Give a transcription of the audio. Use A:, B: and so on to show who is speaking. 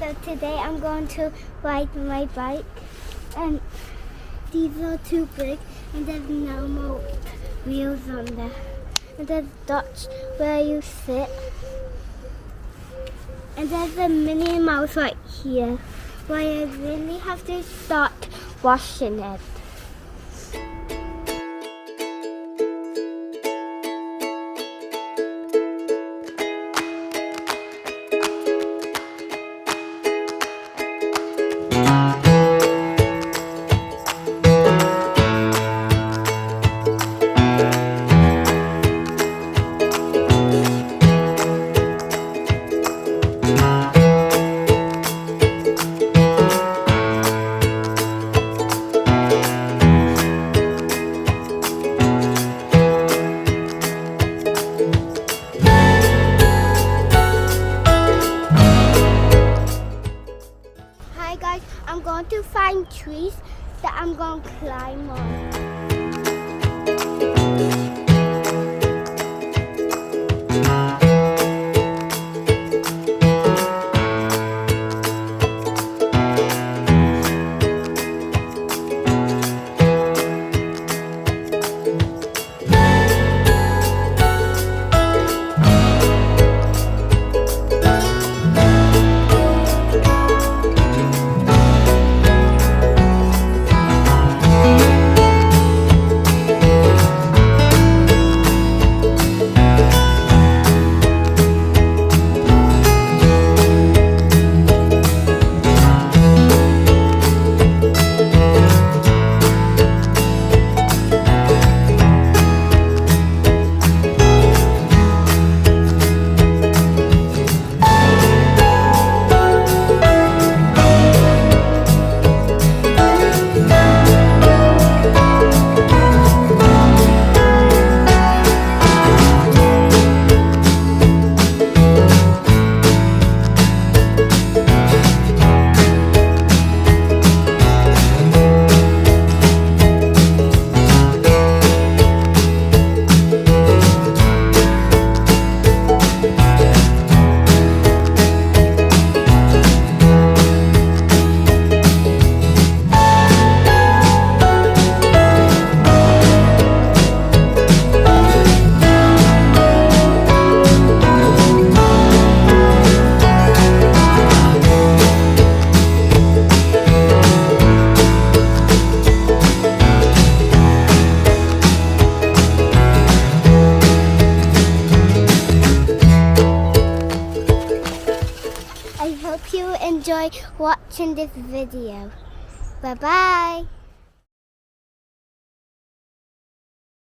A: So today I'm going to ride my bike, and these are too big, and there's no more wheels on there. And there's dots where you sit. And there's a Minnie Mouse right here, where I really have to start washing it. Hi guys, I'm going to find trees that I'm going to climb on. I hope you enjoy watching this video. Bye bye.